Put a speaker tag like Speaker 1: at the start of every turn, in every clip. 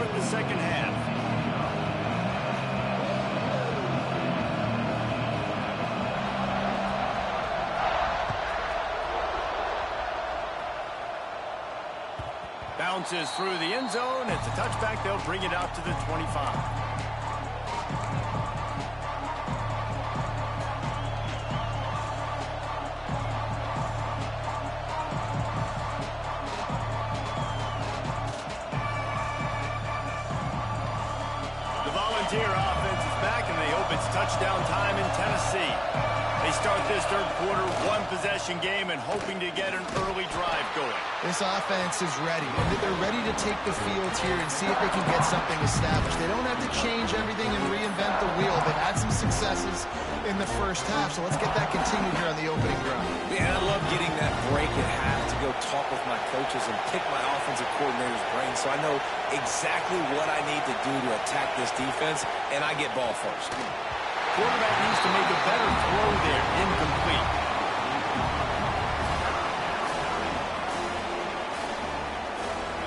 Speaker 1: start the second half. Bounces through the end zone. It's a touchback. They'll bring it out to the 25. Volunteer offense is back, and they hope it's touchdown time in Tennessee. They start this third quarter one-possession game and hoping to get an early drive going.
Speaker 2: This offense is ready. They're ready to take the field here and see if they can get something established. They don't have to change everything and reinvent the wheel. They've had some successes in the first half, so let's get that continued here on the opening drive.
Speaker 3: Yeah, I love getting that break at half to go talk with my coaches and pick my offensive coordinator's brain so I know exactly what I need to do to attack this defense, and I get ball first.
Speaker 1: Quarterback needs to make a better throw there. Incomplete.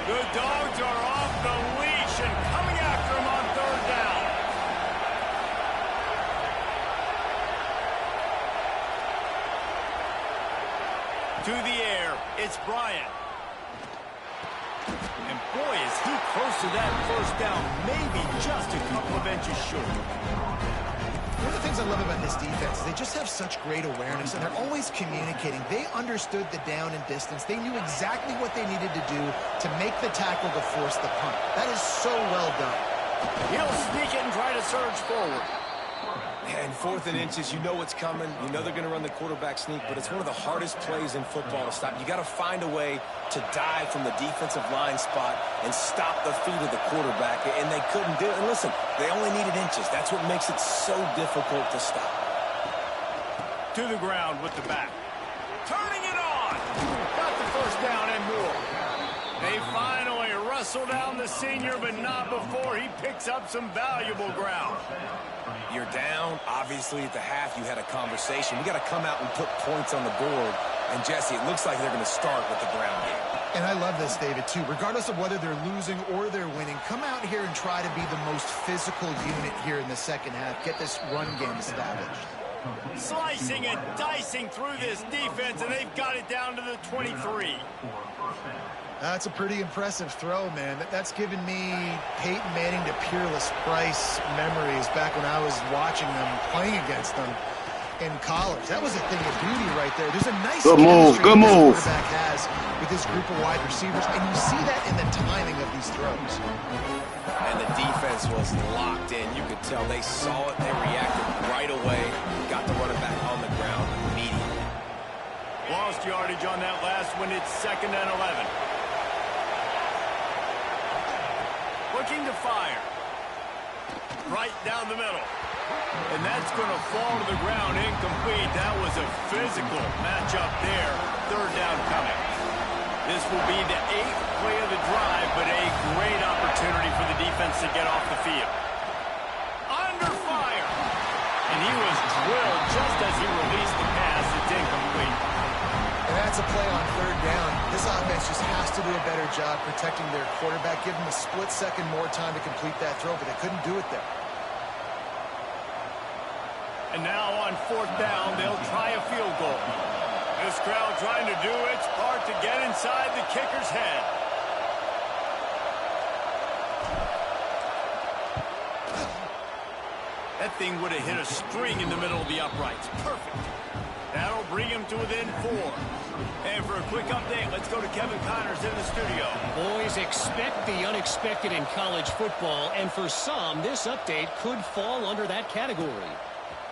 Speaker 1: The Dogs are off the leash and coming after him on third down. To the air, it's Bryant. And boy, is he close to that first down, maybe just a couple of inches short.
Speaker 2: One of the things I love about this defense is they just have such great awareness, and they're always communicating. They understood the down and distance. They knew exactly what they needed to do to make the tackle to force the punt. That is so well done.
Speaker 1: He'll sneak it and try to surge forward.
Speaker 3: And 4th and inches, you know what's coming. You know they're going to run the quarterback sneak, but it's one of the hardest plays in football to stop. You got to find a way to dive from the defensive line spot and stop the feet of the quarterback, and they couldn't do it. And listen, they only needed inches. That's what makes it so difficult to stop.
Speaker 1: To the ground with the back. Turning it on. Got the first down and more. They finally wrestle down the senior, but not before he picks up some valuable ground.
Speaker 3: You're down. Obviously, at the half, you had a conversation. We got to come out and put points on the board. And, Jesse, it looks like they're going to start with the ground game.
Speaker 2: And I love this, David, too. Regardless of whether they're losing or they're winning, come out here and try to be the most physical unit here in the second half. Get this run game established.
Speaker 1: Slicing and dicing through this defense, and they've got it down to the 23.
Speaker 2: That's a pretty impressive throw, man. That's given me Peyton Manning to Peerless Price memories back when I was watching them, playing against them in college. That was a thing of beauty right there. There's a nice chemistry that this quarterback has with his group of wide receivers, and you see that in the timing of these throws.
Speaker 3: And the defense was locked in. You could tell they saw it. They reacted right away. Got the running back on the ground immediately.
Speaker 1: Lost yardage on that last one. It's 2nd and 11. Looking to fire. Right down the middle. And that's going to fall to the ground incomplete. That was a physical matchup there. Third down coming. This will be the 8th play of the drive, but a great opportunity for the defense to get off the field. Under fire. And he was drilled just as he released the pass. It's incomplete.
Speaker 2: And that's a play on third down. This offense just has to do a better job protecting their quarterback. Give them a split second more time to complete that throw, but they couldn't do it there.
Speaker 1: And now on 4th down, they'll try a field goal. This crowd trying to do its part to get inside the kicker's head. That thing would have hit a string in the middle of the uprights. Perfect. That'll bring him to within 4. And for a quick update, let's go to Kevin Connors in the studio.
Speaker 4: Boys, expect the unexpected in college football, and for some, this update could fall under that category.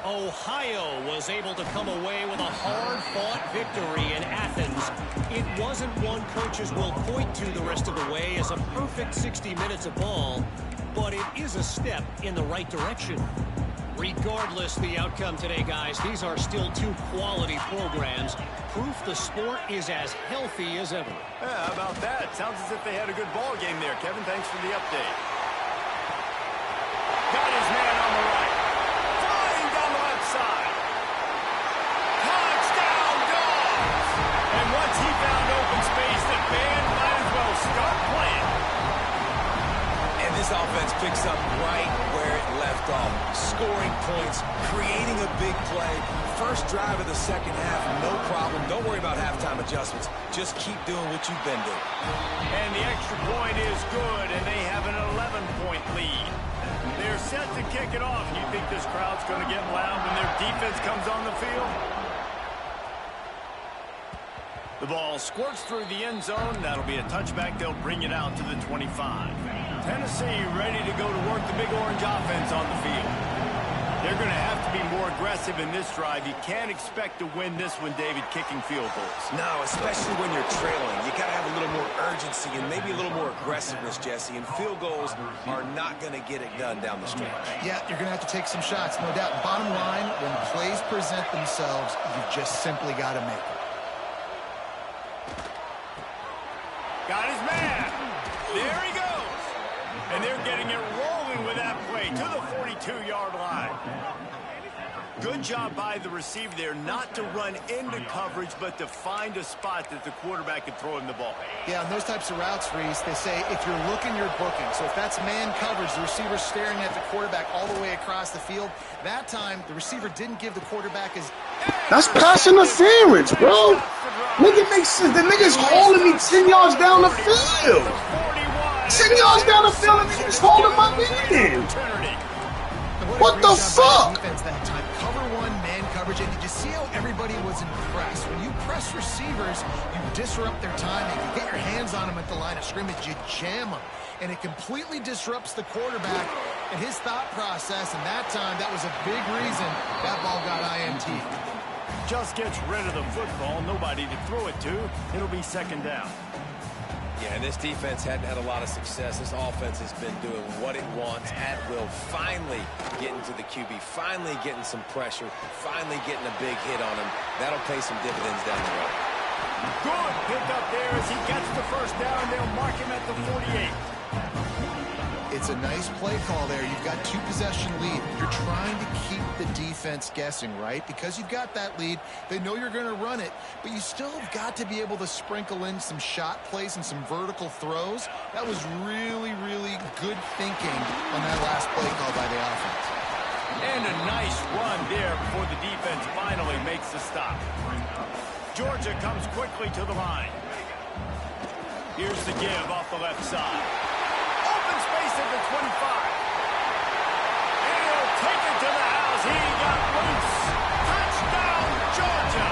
Speaker 4: Ohio was able to come away with a hard-fought victory in Athens. It wasn't one coaches will point to the rest of the way as a perfect 60 minutes of ball, but it is a step in the right direction. Regardless the outcome today, guys, these are still 2 quality programs. Proof the sport is as healthy as ever.
Speaker 1: Yeah, how about that? Sounds as if they had a good ball game there. Kevin, thanks for the update. Got his man on the right. Flying down the left side. Touchdown, Dogs! And once he found open space, the band might as well start playing.
Speaker 3: And This offense picks up right where it left off. Scoring points, creating a big play. First drive of the second half, no problem. Don't worry about halftime adjustments. Just keep doing what you've been doing.
Speaker 1: And the extra point is good, and they have an 11-point lead. They're set to kick it off. You think this crowd's going to get loud when their defense comes on the field? The ball squirts through the end zone. That'll be a touchback. They'll bring it out to the 25. Tennessee ready to go to work the Big Orange offense on the field. They're going to have to be more aggressive in this drive. You can't expect to win this one, David, kicking field goals.
Speaker 3: No, especially when you're trailing. You got to have a little more urgency and maybe a little more aggressiveness, Jesse. And field goals are not going to get it done down the stretch.
Speaker 2: Yeah, you're going to have to take some shots, no doubt. Bottom line, when plays present themselves, you've just simply got to make them.
Speaker 1: Got his man. There he goes. And they're getting it rolling with that play to the 42-yard line. Good job by the receiver there not to run into coverage, but to find a spot that the quarterback can throw him the ball.
Speaker 2: Yeah, on those types of routes, Reese, they say if you're looking, you're booking. So if that's man coverage, the receiver's staring at the quarterback all the way across the field. That time, the receiver didn't give the quarterback his...
Speaker 5: That's pass interference, bro. Make it make sense. The nigga's holding me 10 yards down the field. 10 yards down the field and he's holding my man. What the fuck?
Speaker 2: Defense that time. Cover one, man coverage. And did you see how everybody was impressed? When you press receivers, you disrupt their timing. You get your hands on them at the line of scrimmage. You jam them. And it completely disrupts the quarterback and his thought process. And that time, that was a big reason that ball got INT.
Speaker 1: Just gets rid of the football. Nobody to throw it to. It'll be second down.
Speaker 3: Yeah, and this defense hadn't had a lot of success. This offense has been doing what it wants at will. Finally getting to the QB. Finally getting some pressure. Finally getting a big hit on him. That'll pay some dividends down the road.
Speaker 1: Good pick up there as he gets the first down. They'll mark him at the 48.
Speaker 2: It's a nice play call there. You've got two-possession lead. You're trying to keep the defense guessing, right? Because you've got that lead, they know you're going to run it, but you still have got to be able to sprinkle in some shot plays and some vertical throws. That was really, really good thinking on that last play call by the offense.
Speaker 1: And a nice run there before the defense finally makes the stop. Georgia comes quickly to the line. Here's the give off the left side. Open space at the 25. And he'll take it to the house. He got loose. Touchdown, Georgia.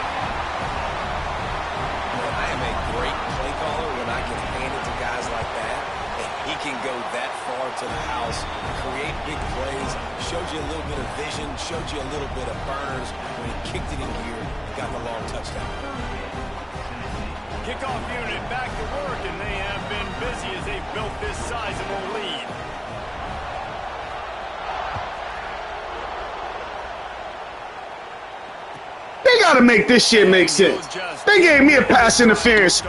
Speaker 3: Well, I am a great play caller when I can hand it to guys like that. And he can go that far to the house, create big plays, showed you a little bit of vision, showed you a little bit of burners. When he kicked it in gear, got the long touchdown.
Speaker 1: Kickoff unit back to work, and they have been busy as they've built this sizable lead.
Speaker 5: They gotta make this shit make sense. They gave me a pass interference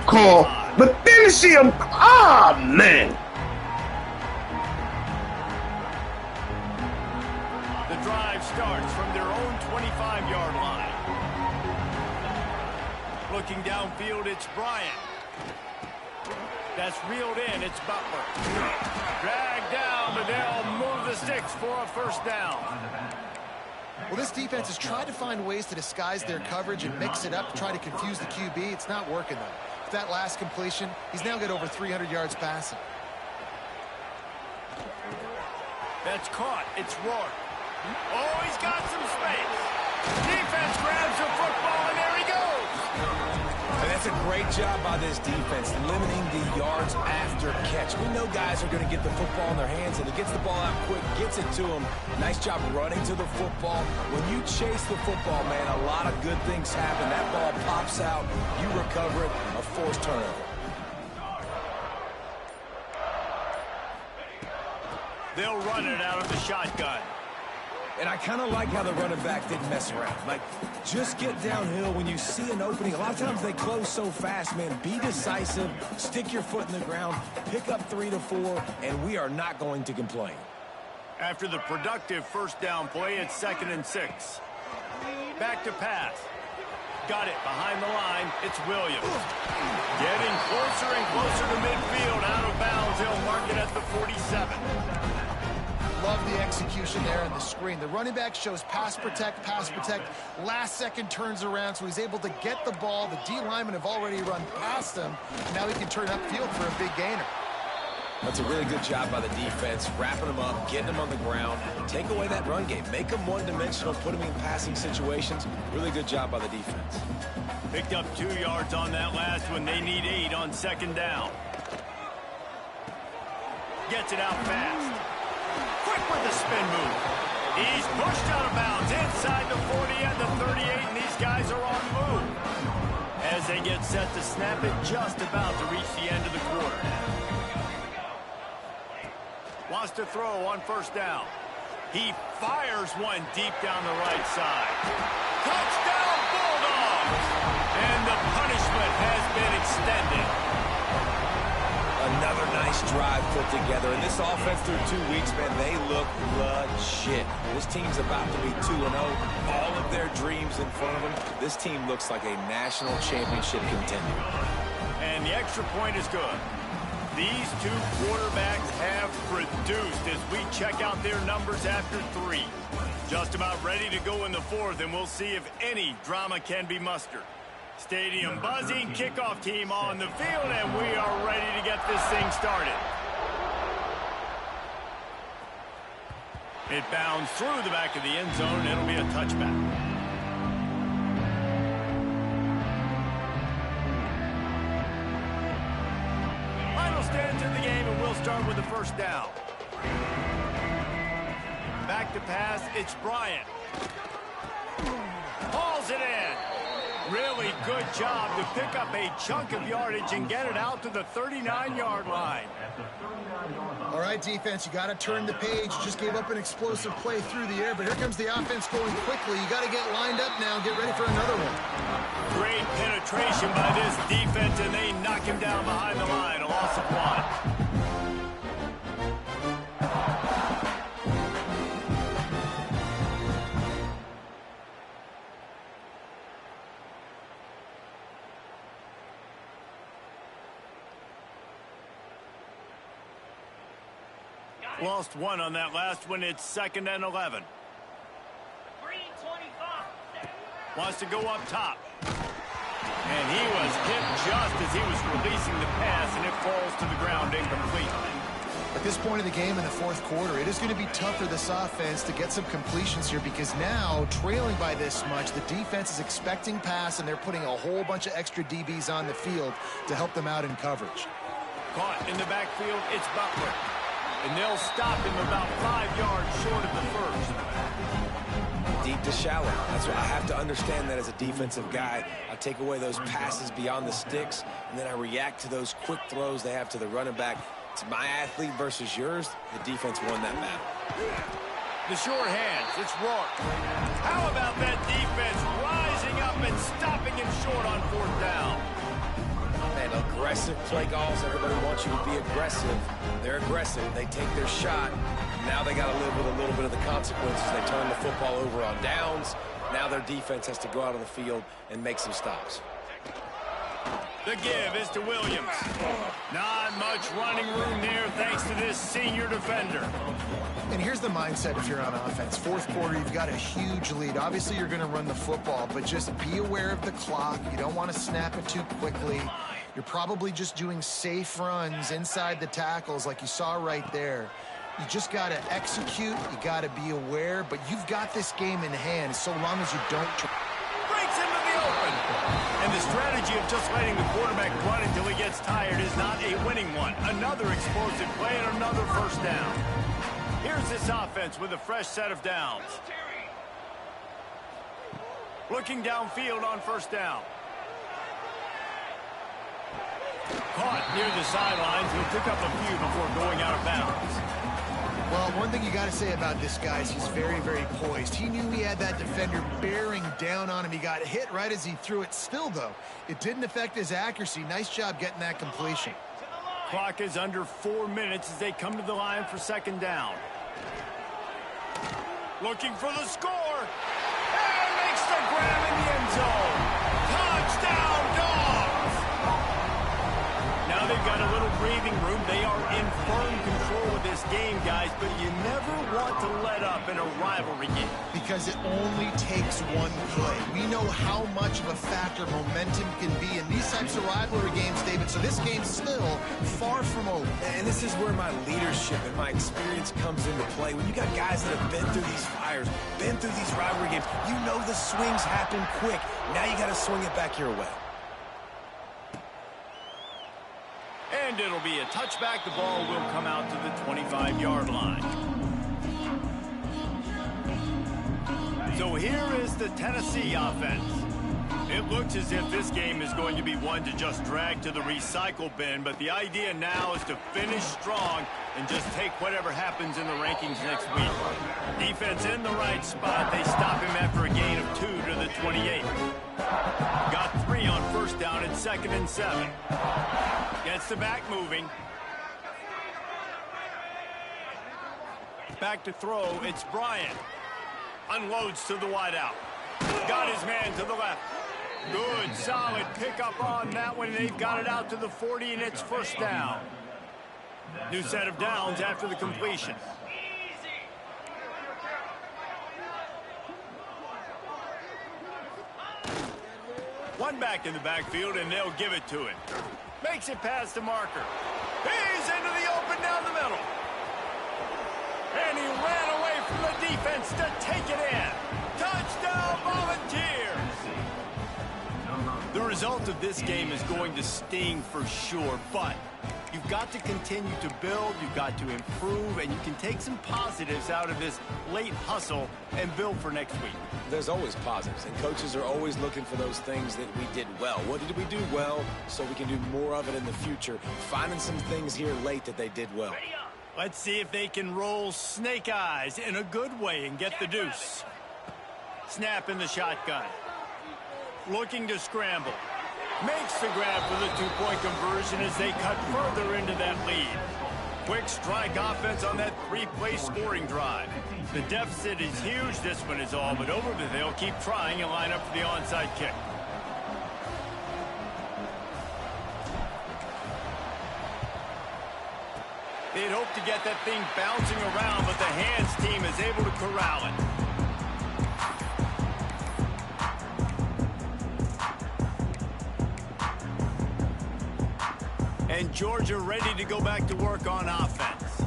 Speaker 5: call, but then see him. Ah, man.
Speaker 1: The drive starts from their own 25-yard line. Looking downfield, it's Bryant. That's reeled in. It's Butler. Dragged down, but they'll move the sticks for a first down.
Speaker 2: Well, this defense has tried to find ways to disguise their coverage and mix it up to try to confuse the QB. It's not working, though. With that last completion, he's now got over 300 yards passing.
Speaker 1: That's caught. It's Rourke. Oh, he's got some space. Defense grabs the football, and there he goes.
Speaker 3: And that's a great job by this defense, limiting the yards after catch. We know guys are going to get the football in their hands, and he gets the ball out quick, gets it to him. Nice job running to the football. When you chase the football, man, a lot of good things happen. That ball pops out, you recover it, a forced turnover.
Speaker 1: They'll run it out of the shotgun.
Speaker 3: And I kind of like how the running back didn't mess around. Like, just get downhill when you see an opening. A lot of times they close so fast, man. Be decisive, stick your foot in the ground, pick up 3 to 4, and we are not going to complain.
Speaker 1: After the productive first down play, it's 2nd and 6. Back to pass. got it behind the line. It's Williams. Getting closer and closer to midfield. Out of bounds. He'll mark it at the 47.
Speaker 2: Love the execution there on the screen. The running back shows pass protect, last second turns around, so he's able to get the ball. The D linemen have already run past him. Now he can turn upfield for a big gainer.
Speaker 3: That's a really good job by the defense, wrapping them up, getting them on the ground, take away that run game, make them one-dimensional, put them in passing situations. Really good job by the defense.
Speaker 1: Picked up 2 yards on that last one. They need 8 on second down. Gets it out fast. Quick with the spin move. He's pushed out of bounds inside the 40 and the 38, and these guys are on the move. As they get set to snap it, just about to reach the end of the quarter. Wants to throw on first down. He fires one deep down the right side. Touchdown, Bulldogs! And the punishment has been extended.
Speaker 3: Another nice drive put together. And this offense through 2 weeks, man, they look legit. This team's about to be 2-0. All of their dreams in front of them. This team looks like a national championship contender.
Speaker 1: And the extra point is good. These 2 quarterbacks have produced as we check out their numbers after 3. Just about ready to go in the 4th, and we'll see if any drama can be mustered. Stadium buzzing, kickoff team on the field, and we are ready to get this thing started. It bounds through the back of the end zone, and it'll be a touchback. Stands in the game, and we'll start with the first down. Back to pass, it's Bryant. Hauls it in. Really good job to pick up a chunk of yardage and get it out to the 39-yard line.
Speaker 2: All right, defense, you got to turn the page. You just gave up an explosive play through the air, but here comes the offense going quickly. You got to get lined up now and get ready for another one.
Speaker 1: Great penetration by this defense, and they knock him down behind the line. A loss of 1. Lost 1 on that last one. It's 2nd and 11. Wants to go up top. And he was hit just as he was releasing the pass, and it falls to the ground incomplete.
Speaker 2: At this point of the game in the 4th quarter, it is going to be tough for this offense to get some completions here because now, trailing by this much, the defense is expecting pass, and they're putting a whole bunch of extra DBs on the field to help them out in coverage.
Speaker 1: Caught in the backfield, it's Butler. And they'll stop him about 5 yards short of the first.
Speaker 3: Deep to shallow. That's what I have to understand that as a defensive guy. I take away those passes beyond the sticks, and then I react to those quick throws they have to the running back. It's my athlete versus yours. The defense won that battle.
Speaker 1: The short hands, it's Rourke. How about that defense rising up and stopping him short on 4th down?
Speaker 3: Man, aggressive play calls. Everybody wants you to be aggressive. They're aggressive. They take their shot. Now they got to live with a little bit of the consequences. They turn the football over on downs. Now their defense has to go out on the field and make some stops.
Speaker 1: The give is to Williams. Not much running room there thanks to this senior defender.
Speaker 2: And here's the mindset if you're on offense. 4th quarter, you've got a huge lead. Obviously, you're going to run the football, but just be aware of the clock. You don't want to snap it too quickly. You're probably just doing safe runs inside the tackles like you saw right there. You just got to execute. You got to be aware, but you've got this game in hand so long as you don't...
Speaker 1: Breaks into the open. And the strategy of just letting the quarterback run until he gets tired is not a winning one. Another explosive play and another first down. Here's this offense with a fresh set of downs. Looking downfield on first down. Caught near the sidelines. He'll pick up a few before going out of bounds.
Speaker 2: Well, one thing you got to say about this guy is he's very, very poised. He knew he had that defender bearing down on him. He got hit right as he threw it. Still, though, it didn't affect his accuracy. Nice job getting that completion.
Speaker 1: Clock is under 4 minutes as they come to the line for second down. Looking for the score. And makes the grab in the end zone. Now they've got a little breathing room. They are in firm control of this game, guys, but you never want to let up in a rivalry game.
Speaker 2: Because it only takes one play. We know how much of a factor momentum can be in these types of rivalry games, David, so this game's still far from over.
Speaker 3: And this is where my leadership and my experience comes into play. When you got guys that have been through these fires, been through these rivalry games, you know the swings happen quick. Now you got to swing it back your way.
Speaker 1: And it'll be a touchback. The ball will come out to the 25-yard line. So here is the Tennessee offense. It looks as if this game is going to be one to just drag to the recycle bin, but the idea now is to finish strong and just take whatever happens in the rankings next week. Defense in the right spot. They stop him after a gain of 2 to the 28. Got 3 on first down at 2nd and 7. Gets the back moving. Back to throw. It's Bryant. Unloads to the wideout. Got his man to the left. Good, solid pickup on that one. They've got it out to the 40, and it's first down. New set of downs after the completion. One back in the backfield, and they'll give it to him. Makes it past the marker. He's into the open down the middle. And he ran away from the defense to take it in. Touchdown, Volunteers! The result of this game is going to sting for sure, but you've got to continue to build, you've got to improve, and you can take some positives out of this late hustle and build for next week.
Speaker 3: There's always positives, and coaches are always looking for those things that we did well. What did we do well so we can do more of it in the future? Finding some things here late that they did well.
Speaker 1: Let's see if they can roll snake eyes in a good way and get the deuce. Snap in the shotgun. Looking to scramble. Makes the grab for the two-point conversion as they cut further into that lead. Quick strike offense on that 3-play scoring drive. The deficit is huge. This one is all but over, but they'll keep trying and line up for the onside kick. They'd hoped to get that thing bouncing around, but the hands team is able to corral it. And Georgia ready to go back to work on offense.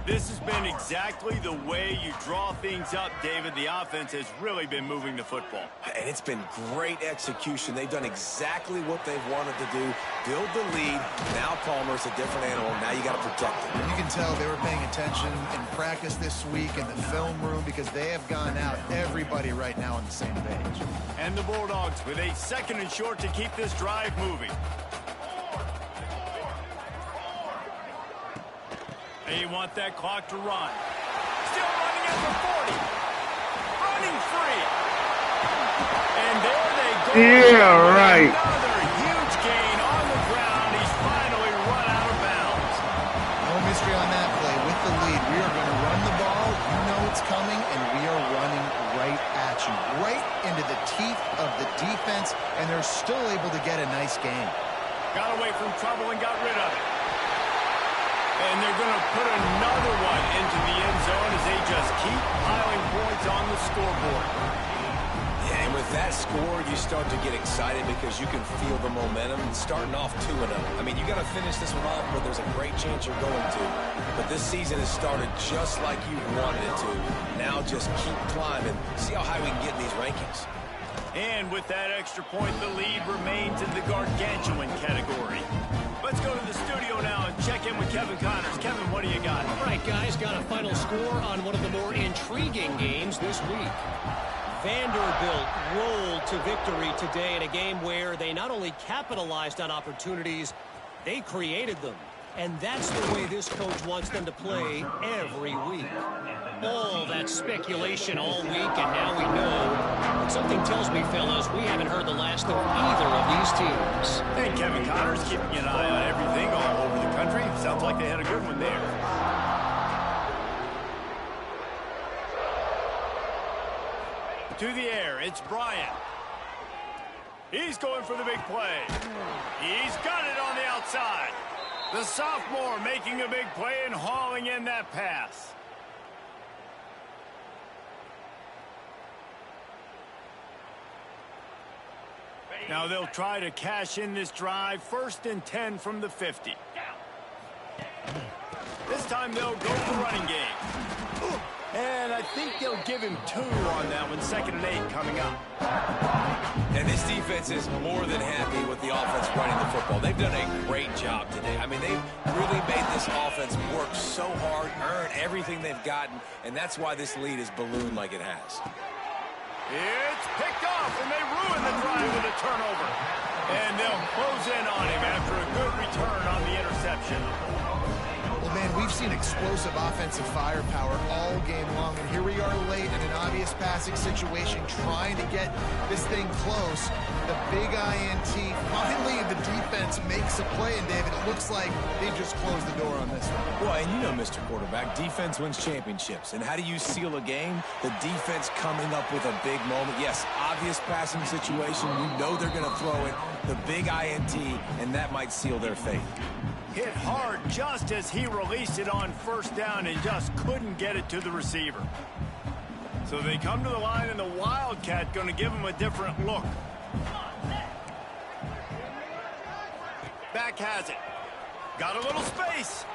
Speaker 1: This has been exactly the way you draw things up, David. The offense has really been moving the football.
Speaker 3: And it's been great execution. They've done exactly what they've wanted to do. Build the lead. Now Palmer's a different animal. Now you got to protect him.
Speaker 2: You can tell they were paying attention in practice this week in the film room because they have gone out, everybody right now on the same page.
Speaker 1: And the Bulldogs with a 2nd and short to keep this drive moving. They want that clock to run. Still running at the 40. Running free. And there they go.
Speaker 5: Yeah, right.
Speaker 1: Another huge gain on the ground. He's finally run out of bounds.
Speaker 2: No mystery on that play. With the lead, we are going to run the ball. You know it's coming, and we are running right at you. Right into the teeth of the defense, and they're still able to get a nice gain.
Speaker 1: Got away from trouble and got rid of it. And they're going to put another one into the end zone as they just keep piling points on the scoreboard.
Speaker 3: Yeah, and with that score, you start to get excited because you can feel the momentum starting off 2-0. I mean, you got to finish this one off, but there's a great chance you're going to. But this season has started just like you wanted it to. Now just keep climbing. See how high we can get in these rankings.
Speaker 1: And with that extra point, the lead remains in the gargantuan category. Let's go to the studio now and check in with Kevin Connors. Kevin, what do you got?
Speaker 4: All right, guys, got a final score on one of the more intriguing games this week. Vanderbilt rolled to victory today in a game where they not only capitalized on opportunities, they created them. And that's the way this coach wants them to play every week. All that speculation all week, and now we know. But something tells me, fellas, we haven't heard the last of either of these teams.
Speaker 1: Hey, Kevin Connors keeping an eye on everything all over the country. Sounds like they had a good one there. To the air, it's Bryant. He's going for the big play. He's got it on the outside. The sophomore making a big play and hauling in that pass. Now they'll try to cash in this drive. 1st and 10 from the 50. This time they'll go for the running game. And I think they'll give him 2 on that one. 2nd and 8 coming up.
Speaker 3: And this defense is more than happy with the offense running the football. They've done a great job today. I mean, they've really made this offense work so hard, earn everything they've gotten, and that's why this lead is ballooned like it has.
Speaker 1: It's picked off, and they ruin the drive with a turnover. And they'll close in on him after a good return on the interception.
Speaker 2: Well, man, we've seen explosive offensive firepower all game long, and here we are late in an obvious passing situation trying to get this thing close. The big INT, finally the defense makes a play, and David, it looks like they just closed the door on this one.
Speaker 3: Well, and you know, Mr. Quarterback, defense wins championships. And how do you seal a game? The defense coming up with a big moment. Yes, obvious passing situation. You know they're going to throw it. The big INT, and that might seal their fate.
Speaker 1: Hit hard just as he released it on 1st down and just couldn't get it to the receiver. So they come to the line, and the Wildcat going to give him a different look. Back has it. Got a little space.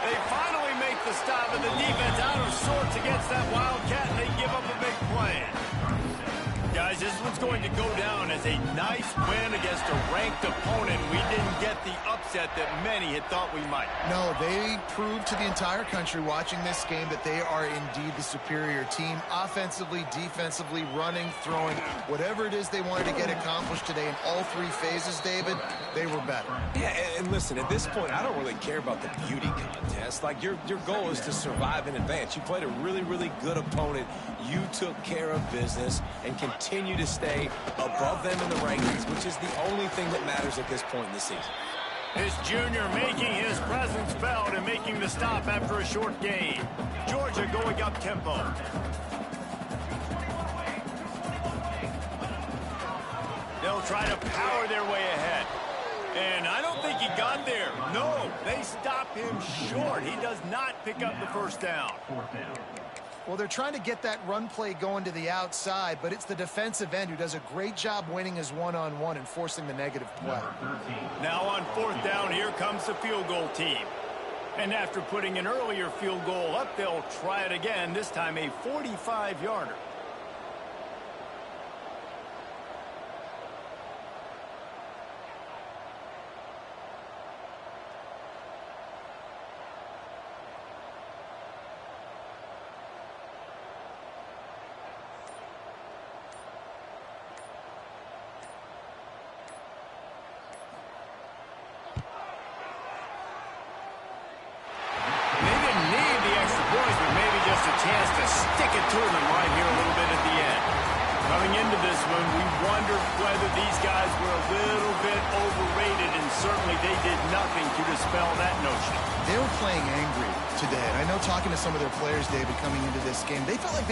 Speaker 1: They finally make the stop, and the defense out of sorts against that Wildcat, and they give up a big play. Guys, this one's going to go down as a nice win against a ranked opponent. We didn't get the upset that many had thought we might.
Speaker 2: No, they proved to the entire country watching this game that they are indeed the superior team. Offensively, defensively, running, throwing, whatever it is they wanted to get accomplished today in all 3 phases, David, they were better.
Speaker 3: Yeah, and listen, at this point, I don't really care about the beauty contest. Like, your goal is to survive and advance. You played a really, really good opponent. You took care of business and continue to stay above them in the rankings, which is the only thing that matters at this point in the season.
Speaker 1: This junior making his presence felt and making the stop after a short gain. Georgia going up tempo. They'll try to power their way ahead. And I don't think he got there. No, they stop him short. He does not pick up the 1st down.
Speaker 2: Well, they're trying to get that run play going to the outside, but it's the defensive end who does a great job winning his one-on-one and forcing the negative play.
Speaker 1: Now on 4th down, here comes the field goal team. And after putting an earlier field goal up, they'll try it again, this time a 45-yarder. Chance to stick it to them right here a little bit at the end. Coming into this one, we wondered whether these guys were a little bit overrated, and certainly they did nothing to dispel that notion.
Speaker 2: They were playing angry today. And I know talking to some of their players, David, coming into this game, they felt like they were